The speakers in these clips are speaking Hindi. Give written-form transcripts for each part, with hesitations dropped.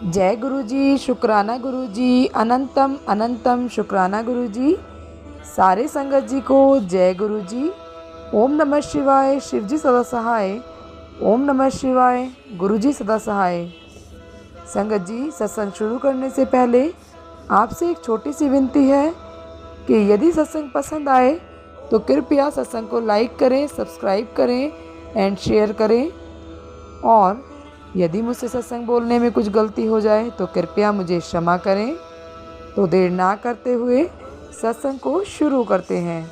जय गुरुजी, शुक्राना गुरुजी, अनंतम अनंतम शुक्राना गुरुजी। सारे संगत जी को जय गुरुजी। ओम नमः शिवाय, शिवजी सदा सहाय। ओम नमः शिवाय, गुरुजी सदा सहाय। संगत जी, सत्संग शुरू करने से पहले आपसे एक छोटी सी विनती है कि यदि सत्संग पसंद आए तो कृपया सत्संग को लाइक करें, सब्सक्राइब करें एंड शेयर करें। और यदि मुझसे सत्संग बोलने में कुछ गलती हो जाए तो कृपया मुझे क्षमा करें। तो देर ना करते हुए सत्संग को शुरू करते हैं।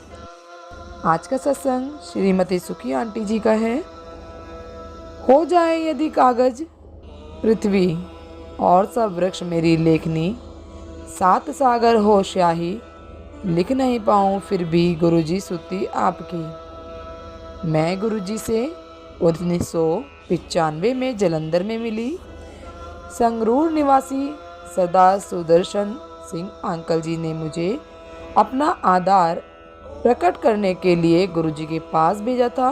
आज का सत्संग श्रीमती सुखी आंटी जी का है। हो जाए यदि कागज पृथ्वी और सब वृक्ष मेरी लेखनी, सात सागर हो स्याही, लिख नहीं पाऊँ फिर भी गुरुजी स्तुति आपकी। मैं गुरुजी से 1995 में जलंधर में मिली। संगरूर निवासी सरदार सुदर्शन सिंह अंकल जी ने मुझे अपना आधार प्रकट करने के लिए गुरुजी के पास भेजा था।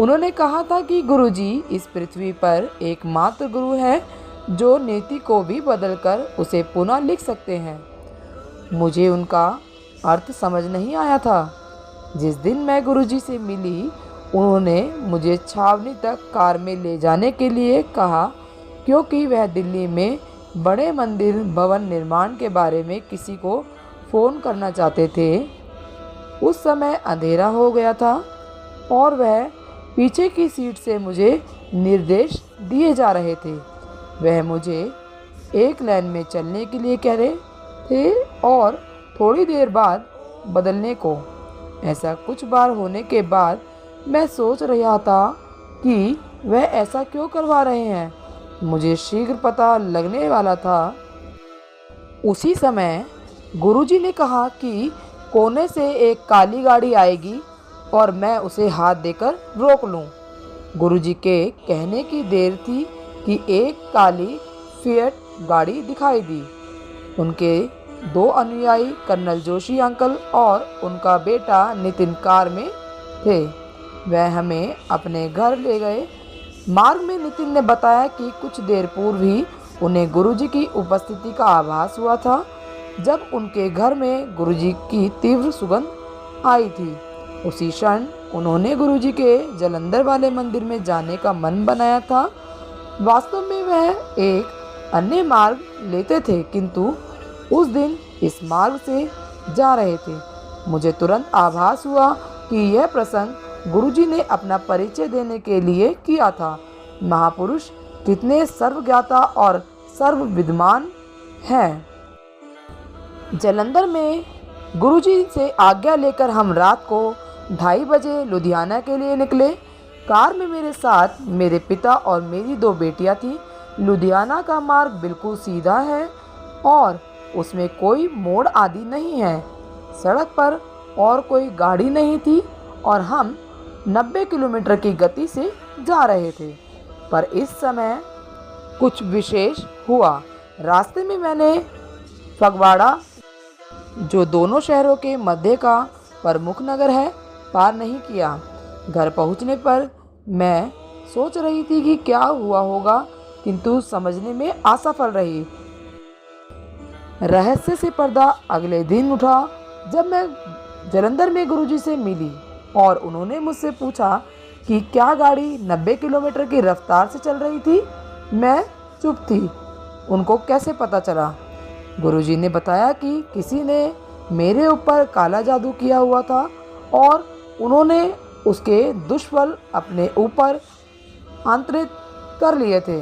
उन्होंने कहा था कि गुरुजी इस पृथ्वी पर एकमात्र गुरु है जो नीति को भी बदलकर उसे पुनः लिख सकते हैं। मुझे उनका अर्थ समझ नहीं आया था। जिस दिन मैं गुरुजी से मिली, उन्होंने मुझे छावनी तक कार में ले जाने के लिए कहा, क्योंकि वह दिल्ली में बड़े मंदिर भवन निर्माण के बारे में किसी को फ़ोन करना चाहते थे। उस समय अंधेरा हो गया था और वह पीछे की सीट से मुझे निर्देश दिए जा रहे थे। वह मुझे एक लाइन में चलने के लिए कह रहे थे और थोड़ी देर बाद बदलने को। ऐसा कुछ बार होने के बाद मैं सोच रहा था कि वह ऐसा क्यों करवा रहे हैं। मुझे शीघ्र पता लगने वाला था। उसी समय गुरुजी ने कहा कि कोने से एक काली गाड़ी आएगी और मैं उसे हाथ देकर रोक लूं। गुरुजी के कहने की देर थी कि एक काली फिएट गाड़ी दिखाई दी। उनके दो अनुयायी कर्नल जोशी अंकल और उनका बेटा नितिन कार में थे। वह हमें अपने घर ले गए। मार्ग में नितिन ने बताया कि कुछ देर पूर्व ही उन्हें गुरुजी की उपस्थिति का आभास हुआ था, जब उनके घर में गुरुजी की तीव्र सुगंध आई थी। उसी क्षण उन्होंने गुरुजी के जलंधर वाले मंदिर में जाने का मन बनाया था। वास्तव में वह एक अन्य मार्ग लेते थे, किंतु उस दिन इस मार्ग से जा रहे थे। मुझे तुरंत आभास हुआ कि यह प्रसंग गुरुजी ने अपना परिचय देने के लिए किया था। महापुरुष कितने सर्वज्ञाता और सर्वविद्वान हैं। जलंधर में गुरुजी से आज्ञा लेकर हम रात को 2:30 बजे लुधियाना के लिए निकले। कार में मेरे साथ मेरे पिता और मेरी 2 बेटियां थीं। लुधियाना का मार्ग बिल्कुल सीधा है और उसमें कोई मोड़ आदि नहीं है। सड़क पर और कोई गाड़ी नहीं थी और हम 90 किलोमीटर की गति से जा रहे थे। पर इस समय कुछ विशेष हुआ। रास्ते में मैंने फगवाड़ा, जो दोनों शहरों के मध्य का प्रमुख नगर है, पार नहीं किया। घर पहुंचने पर मैं सोच रही थी कि क्या हुआ होगा, किंतु समझने में असफल रही। रहस्य से पर्दा अगले दिन उठा जब मैं जलंधर में गुरुजी से मिली और उन्होंने मुझसे पूछा कि क्या गाड़ी 90 किलोमीटर की रफ्तार से चल रही थी। मैं चुप थी। उनको कैसे पता चला? गुरुजी ने बताया कि किसी ने मेरे ऊपर काला जादू किया हुआ था और उन्होंने उसके दुष्फल अपने ऊपर आंतरित कर लिए थे।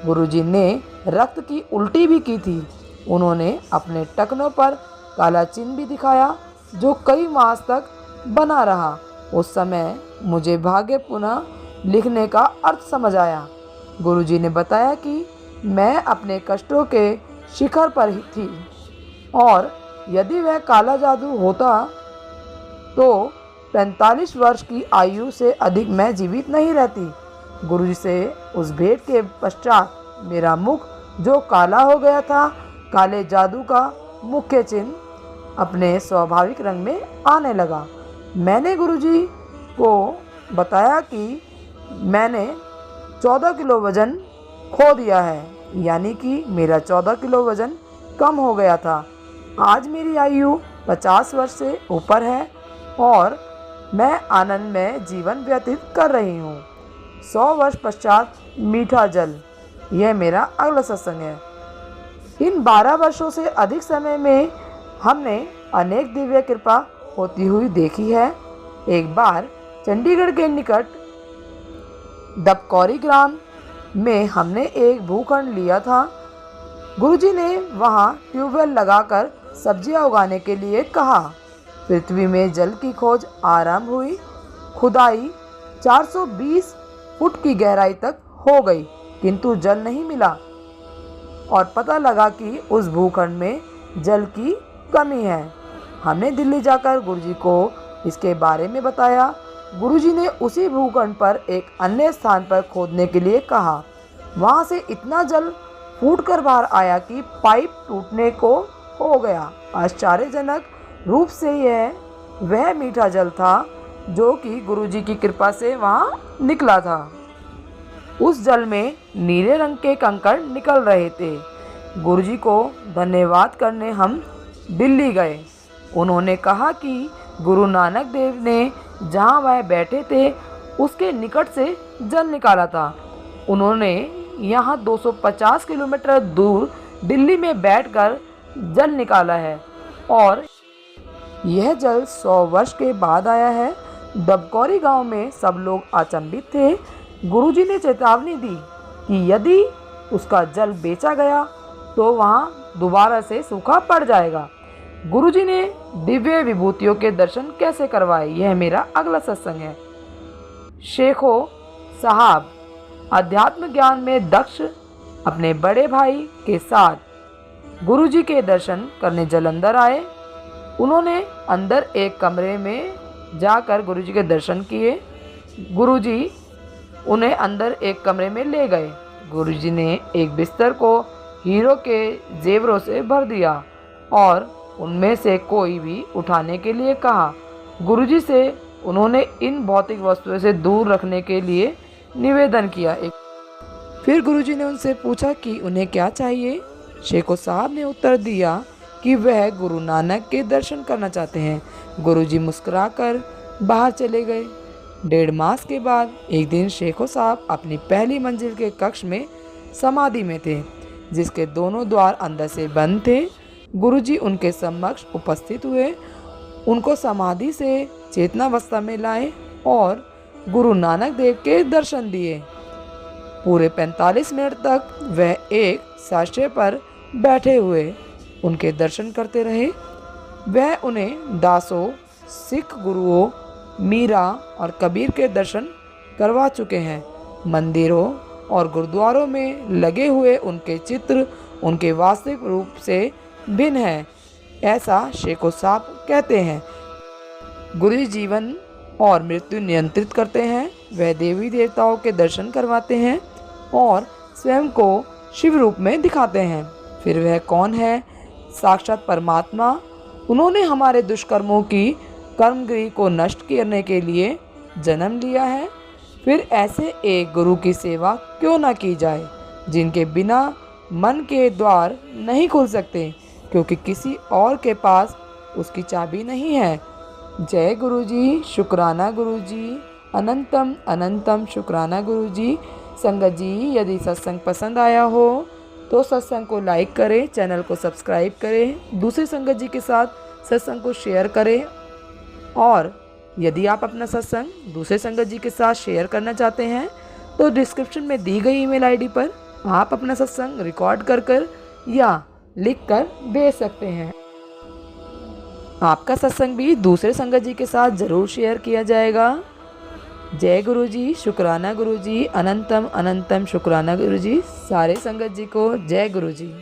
गुरुजी ने रक्त की उल्टी भी की थी। उन्होंने अपने टखनों पर काला चिन्ह भी दिखाया, जो कई मास तक बना रहा। उस समय मुझे भाग्य पुनः लिखने का अर्थ समझ आया। गुरुजी ने बताया कि मैं अपने कष्टों के शिखर पर ही थी और यदि वह काला जादू होता तो 45 वर्ष की आयु से अधिक मैं जीवित नहीं रहती। गुरुजी से उस भेंट के पश्चात मेरा मुख जो काला हो गया था, काले जादू का मुख्य चिन्ह अपने स्वाभाविक रंग में आने लगा। मैंने गुरुजी को बताया कि मैंने 14 किलो वजन खो दिया है, यानी कि मेरा 14 किलो वजन कम हो गया था। आज मेरी आयु 50 वर्ष से ऊपर है और मैं आनंद में जीवन व्यतीत कर रही हूँ। 100 वर्ष पश्चात मीठा जल, यह मेरा अगला सत्संग है। इन 12 वर्षों से अधिक समय में हमने अनेक दिव्य कृपा होती हुई देखी है। एक बार चंडीगढ़ के निकट डबकौरी ग्राम में हमने एक भूखंड लिया था। गुरुजी ने वहाँ ट्यूबवेल लगाकर सब्जियां उगाने के लिए कहा। पृथ्वी में जल की खोज आरंभ हुई। खुदाई 420 फुट की गहराई तक हो गई, किंतु जल नहीं मिला और पता लगा कि उस भूखंड में जल की कमी है। हमने दिल्ली जाकर गुरुजी को इसके बारे में बताया। गुरुजी ने उसी भूखंड पर एक अन्य स्थान पर खोदने के लिए कहा। वहाँ से इतना जल फूटकर बाहर आया कि पाइप टूटने को हो गया। आश्चर्यजनक रूप से यह वह मीठा जल था जो कि गुरुजी की कृपा से वहाँ निकला था। उस जल में नीले रंग के कंकड़ निकल रहे थे। गुरुजी को धन्यवाद करने हम दिल्ली गए। उन्होंने कहा कि गुरु नानक देव ने जहाँ वह बैठे थे उसके निकट से जल निकाला था। उन्होंने यहाँ 250 किलोमीटर दूर दिल्ली में बैठकर जल निकाला है और यह जल 100 वर्ष के बाद आया है। डबकौरी गांव में सब लोग अचंभित थे। गुरुजी ने चेतावनी दी कि यदि उसका जल बेचा गया तो वहाँ दोबारा से सूखा पड़ जाएगा। गुरुजी ने दिव्य विभूतियों के दर्शन कैसे करवाए, यह मेरा अगला सत्संग है। शेखो साहब अध्यात्म ज्ञान में दक्ष अपने बड़े भाई के साथ गुरुजी के दर्शन करने जलंधर आए। उन्होंने अंदर एक कमरे में जाकर गुरुजी के दर्शन किए। गुरुजी उन्हें अंदर एक कमरे में ले गए। गुरुजी ने एक बिस्तर को हीरो के जेवरों से भर दिया और उनमें से कोई भी उठाने के लिए कहा। गुरुजी से उन्होंने इन भौतिक वस्तुओं से दूर रखने के लिए निवेदन किया। फिर गुरुजी ने उनसे पूछा कि उन्हें क्या चाहिए। शेखो साहब ने उत्तर दिया कि वह गुरु नानक के दर्शन करना चाहते हैं। गुरुजी मुस्कुराकर बाहर चले गए। 1.5 मास के बाद एक दिन शेखो साहब अपनी पहली मंजिल के कक्ष में समाधि में थे, जिसके दोनों द्वार अंदर से बंद थे। गुरुजी उनके समक्ष उपस्थित हुए, उनको समाधि से चेतनावस्था में लाए और गुरु नानक देव के दर्शन दिए। पूरे 45 मिनट तक वह एक साष्टे पर बैठे हुए उनके दर्शन करते रहे। वह उन्हें दासों, सिख गुरुओं, मीरा और कबीर के दर्शन करवा चुके हैं। मंदिरों और गुरुद्वारों में लगे हुए उनके चित्र उनके वास्तविक रूप से भिन्न है, ऐसा शेखो साहब कहते हैं। गुरु जीवन और मृत्यु नियंत्रित करते हैं। वह देवी देवताओं के दर्शन करवाते हैं और स्वयं को शिव रूप में दिखाते हैं। फिर वह कौन है? साक्षात परमात्मा। उन्होंने हमारे दुष्कर्मों की कर्मगिरी को नष्ट करने के लिए जन्म लिया है। फिर ऐसे एक गुरु की सेवा क्यों न की जाए, जिनके बिना मन के द्वार नहीं खुल सकते, क्योंकि किसी और के पास उसकी चाबी नहीं है। जय गुरुजी, शुक्राना गुरुजी, अनंतम अनंतम शुक्राना गुरुजी। संगत जी, यदि सत्संग पसंद आया हो तो सत्संग को लाइक करें, चैनल को सब्सक्राइब करें, दूसरे संगत जी के साथ सत्संग को शेयर करें। और यदि आप अपना सत्संग दूसरे संगत जी के साथ शेयर करना चाहते हैं तो डिस्क्रिप्शन में दी गई ईमेल आईडी पर आप अपना सत्संग रिकॉर्ड कर या लिख कर भेज सकते हैं। आपका सत्संग भी दूसरे संगत जी के साथ ज़रूर शेयर किया जाएगा। जय गुरुजी, शुक्राना गुरुजी, अनंतम अनंतम शुक्राना गुरुजी। सारे संगत जी को जय गुरुजी।